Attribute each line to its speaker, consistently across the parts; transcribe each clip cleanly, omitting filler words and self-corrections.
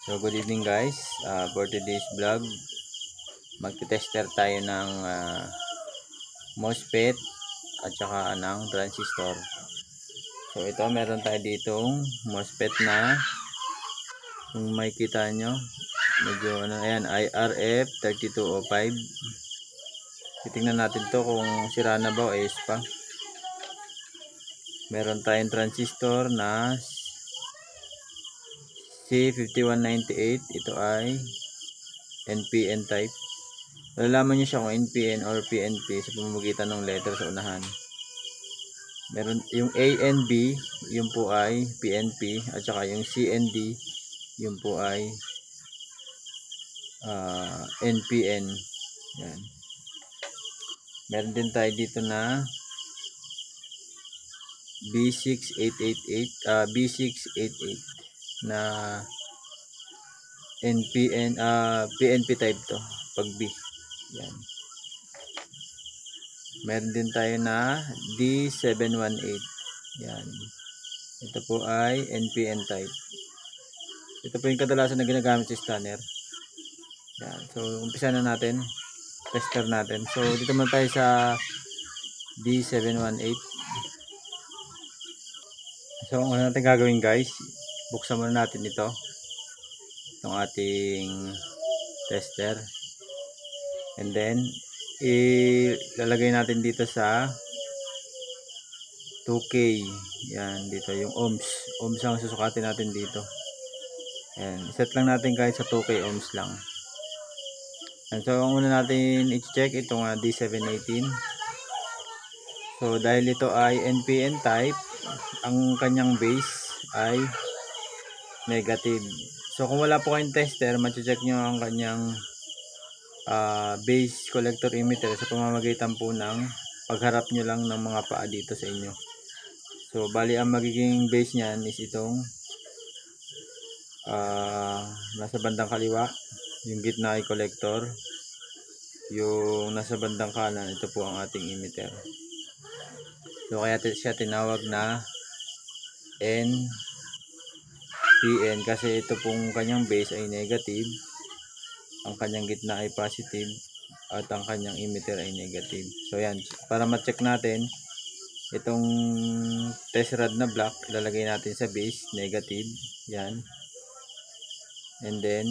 Speaker 1: So good evening guys, for today's vlog magte-tester tayo ng MOSFET at saka ng transistor. So ito meron tayo ditong MOSFET na kung makikita nyo medyo ayan, IRF 3205. Titingnan natin to kung sira na ba o ayos pa. Meron tayong transistor na C5198. Ito ay NPN type. Malalaman nyo siya kung NPN or PNP sa pamamagitan ng letter sa unahan. Meron yung A and B, yun po ay PNP, at saka yung C and D, yun po ay NPN. Yan. Meron din tayo dito na B6888 na NPN PNP type to pag B. Yan. Meron din tayo na D718. Yan. Ito po ay NPN type. Ito po yung kadalasan na ginagamit sa scanner. Yan. So umpisa na natin. Tester natin. So dito muna tayo sa D718. So ang una natin gagawin guys, buksan muna natin ito. Itong ating tester. And then ilalagay natin dito sa 2K. Yan, dito yung ohms. Ohms ang susukatin natin dito. Yan, set lang natin kahit sa 2K ohms lang. And so ang una natin i-check itong D718. So dahil ito ay NPN type, ang kanyang base ay negative. So kung wala po kayong tester, ma-check nyo ang kanyang base collector emitter sa pamamagitan po ng pagharap nyo lang ng mga paa dito sa inyo. So bali ang magiging base nyan is itong nasa bandang kaliwa, yung gitna ay collector, yung nasa bandang kanan, ito po ang ating emitter. So kaya siya tinawag na NPN kasi ito pong kanyang base ay negative, ang kanyang gitna ay positive, at ang kanyang emitter ay negative. So yan, para ma-check natin itong test rod na black, ilalagay natin sa base negative. Yan. And then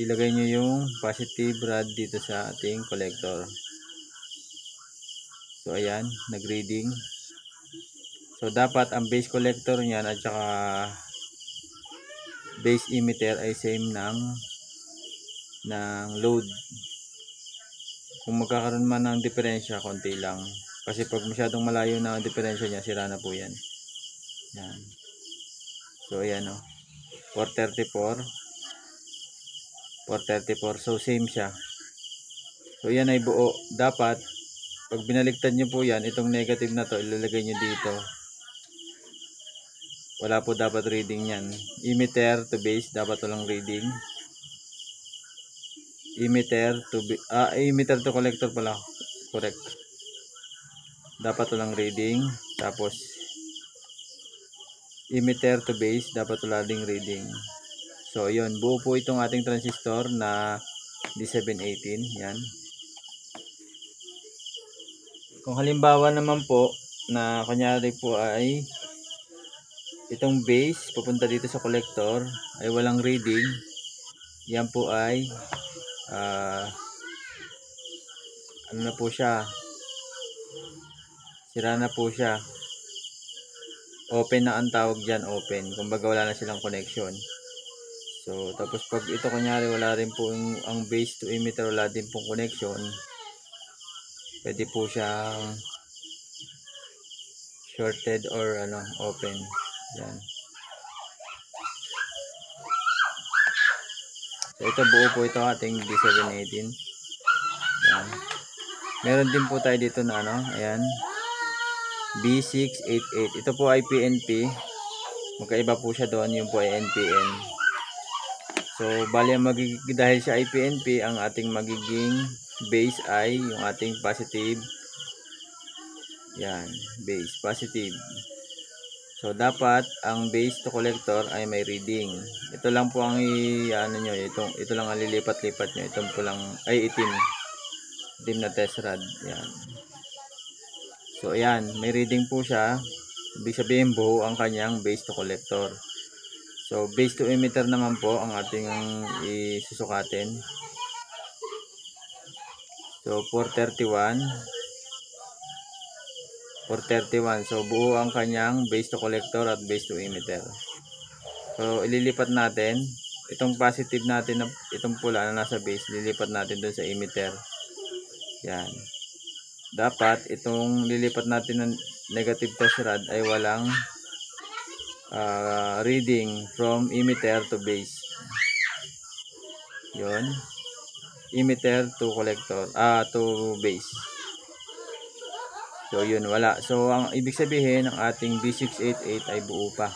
Speaker 1: ilagay nyo yung positive rod dito sa ating collector. So ayan, nag-reading. So dapat ang base collector niyan at saka base emitter ay same ng load. Kung magkakaroon man ng diferensya, konti lang. Kasi pag masyadong malayo na ang diferensya niya, sira na po yan. Yan. So ayan o. 434. So same siya. So yan ay buo. Dapat pag binaliktad nyo po yan, itong negative na to, ilalagay nyo dito. Wala po dapat reading yan. Emitter to base, dapat walang reading. Emitter to collector pala. Correct. Dapat walang reading. Tapos emitter to base, dapat wala ding reading. So yun, buo po itong ating transistor na D718. Yan. Kung halimbawa naman po na kunyari po ay itong base pupunta dito sa collector ay walang reading, yan po ay ano na po siya, sira na po siya, open na ang tawag dyan, open, kumbaga wala na silang connection. So tapos pag ito kunyari wala rin po ang base to emitter, wala din pong connection, pwede po siyang shorted or open. Yan. So ito buo po ito ating D718. Yan. Meron din po tayo dito na ayan, B688. Ito po ay PNP. Magkaiba po siya doon, yung po ay NPN. So bali dahil siya ay PNP, ang ating magiging base ay yung ating positive. Yan, base positive. So dapat ang base to collector ay may reading. Ito lang po ang ano nyo, ito lang ang lilipat-lipat nyo. Itong pulang ay itim. Itim na test rod. Yan. So ayan, may reading po siya. Ibig sabihin buo ang kanyang base to collector. So base to emitter naman po ang ating isusukatin. So 431. So buo ang kanyang base to collector at base to emitter. So ililipat natin itong positive natin na itong pula na nasa base, lilipat natin doon sa emitter. Yan. Dapat itong lilipat natin ng negative test rod ay walang reading from emitter to base. Yon. Emitter to collector, to base. So yun, wala. So ang ibig sabihin ng ating B688 ay buo pa.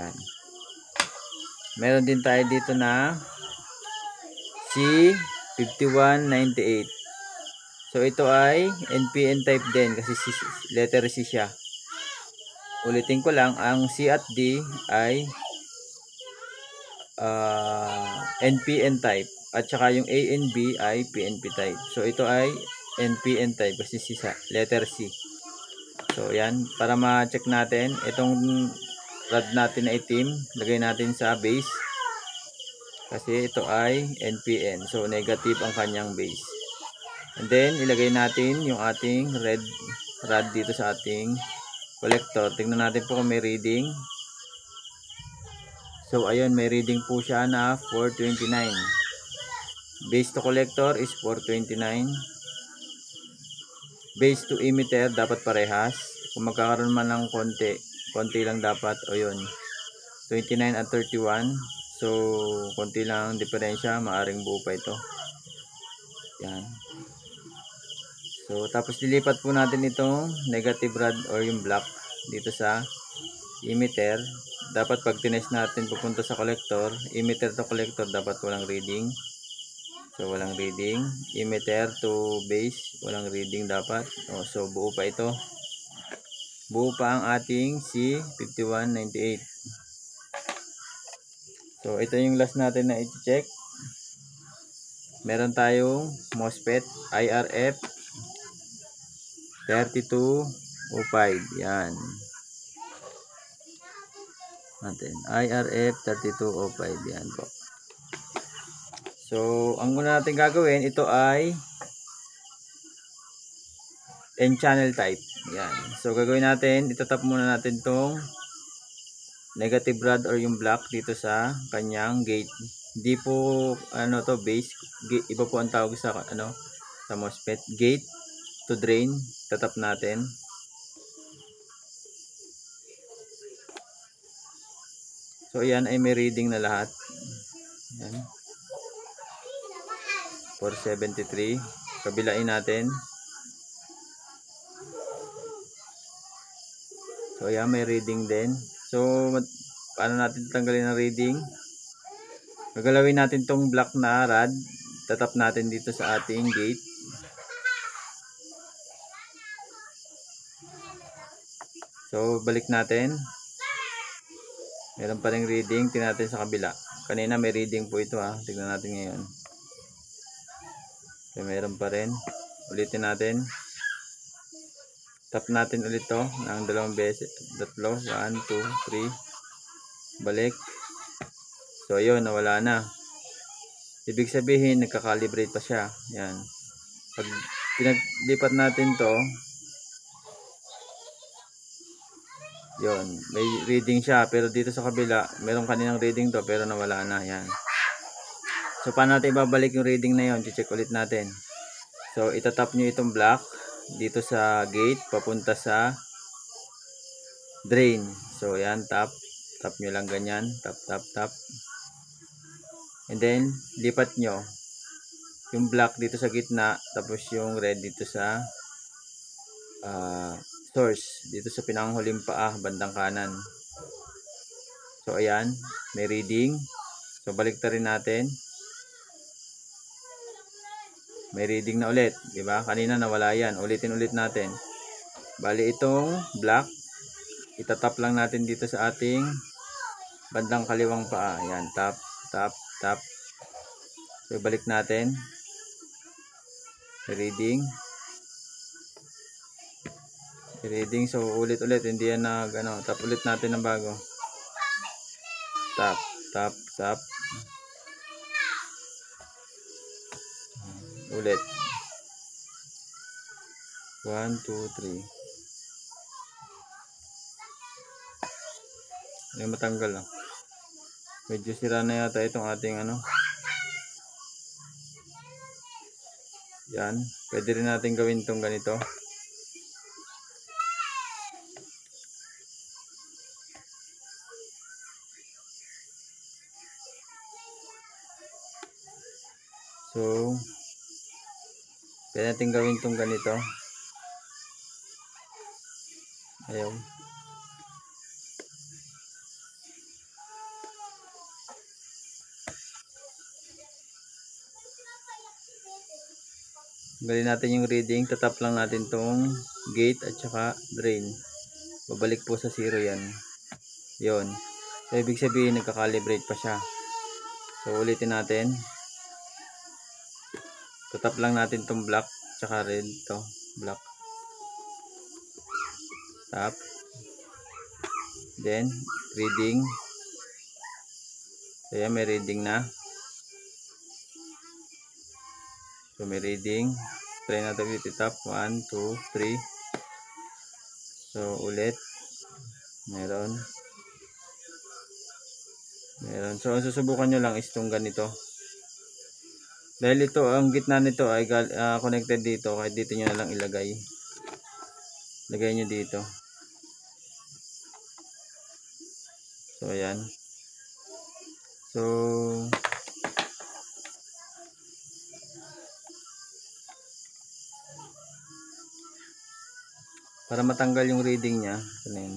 Speaker 1: Yan. Meron din tayo dito na C5198. So ito ay NPN type din kasi letter C siya. Ulitin ko lang, ang C at D ay NPN type at saka yung A and B ay PNP type. So ito ay NPN type kasi letter C. So yan, para ma-check natin itong rod natin na itim, lagay natin sa base kasi ito ay NPN. So negative ang kanyang base. And then ilagay natin yung ating red rod dito sa ating collector. Tingnan natin po kung may reading. So ayun, may reading po siya na 429. Base to collector is 429. Base to emitter dapat parehas. Kung magkakaroon man ng konti lang dapat, o yun, 29 at 31. So konti lang ang diferensya, maaring buo pa ito. Yan. So tapos lilipat po natin itong negative rod or yung black dito sa emitter. Dapat pag tinest natin pupunta sa collector, emitter to collector dapat walang reading. So walang reading. Emitter to base, walang reading dapat. So buo pa ito. Buo pa ang ating C5198. So ito yung last natin na i-check. Meron tayong MOSFET IRF 3205. Yan. Natin. IRF 3205. Yan po. So, ang muna natin gagawin, ito ay N-channel type. Yan. So, gagawin natin, itatap muna natin tong negative rod or yung black dito sa kanyang gate. Hindi po, base. Iba po ang tawag sa, sa MOSFET. Gate to drain. Tatap natin. So, yan ay may reading na lahat. Yan. 473. Kabilain natin. So ayan, may reading din. So paano natin tanggalin ang reading? Gagalawin natin tong black na rod. Tatap natin dito sa ating gate. So balik natin. Meron pa ring reading. Tingnan natin sa kabila. Kanina may reading po ito ha. Tingnan natin ngayon. So meron pa rin. Ulitin natin. Tap natin ulit to ng dalawang beses. 1, 2, 3. Balik. So ayun, nawala na. Ibig sabihin nagka-calibrate pa siya. Yan. Pag pinaglipat natin to, yun, may reading siya. Pero dito sa kabila, meron kaninang reading to pero nawala na. Yan. So paano natin ibabalik yung reading na yun? Check ulit natin. So itatap nyo itong black dito sa gate papunta sa drain. So yan, tap nyo lang ganyan, tap. And then lipat nyo yung black dito sa gitna, tapos yung red dito sa source, dito sa pinanghuling paa bandang kanan. So ayan, may reading. So baliktarin natin. May reading na ulit, di ba? Kanina nawala yan. Ulitin ulit natin. Bali itong black itatap lang natin dito sa ating bandang kaliwang paa. Yan, tap, tap, tap. So, ibalik natin. Reading. Reading. So, ulit-ulit. Hindi yan tap ulit natin ng bago. Tap, tap, tap. Ulit. 1, 2, 3. Ay, matanggal lang. Medyo sira na yata itong ating Yan. Pwede rin natin gawin itong ganito. So, pwede natin gawin itong ganito. Ayaw. Galing natin yung reading. Tatap lang natin tong gate at saka drain. Babalik po sa 0 yan. Yun. So, ibig sabihin nagka-calibrate pa siya. So, ulitin natin. Tatap lang natin tong black tsaka red to. Black. Tap. Then, reading. So, yan, may reading na. So, may reading. Try natin ulit itap. 1, 2, 3. So, ulit. Meron. So, ang susubukan nyo lang is itong ganito. Dahil ito, ang gitna nito ay connected dito. Kaya dito nyo na lang ilagay. Lagay nyo dito. So, ayan. So, para matanggal yung reading niya, ganun.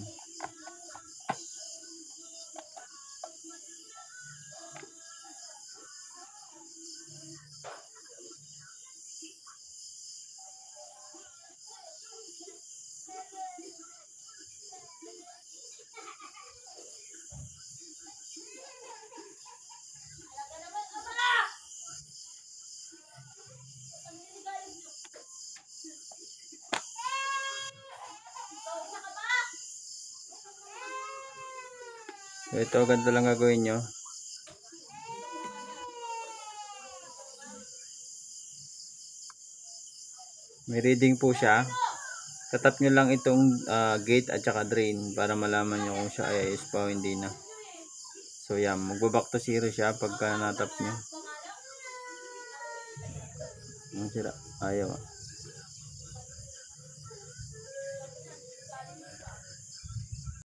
Speaker 1: So, ito, ganito lang gagawin nyo. May reading po siya. Tatap nyo lang itong gate at saka drain para malaman nyo kung siya ay ayos pa o hindi na. So, yan. Magbaback to 0 siya pagka natap nyo. Ang sira. Ayaw.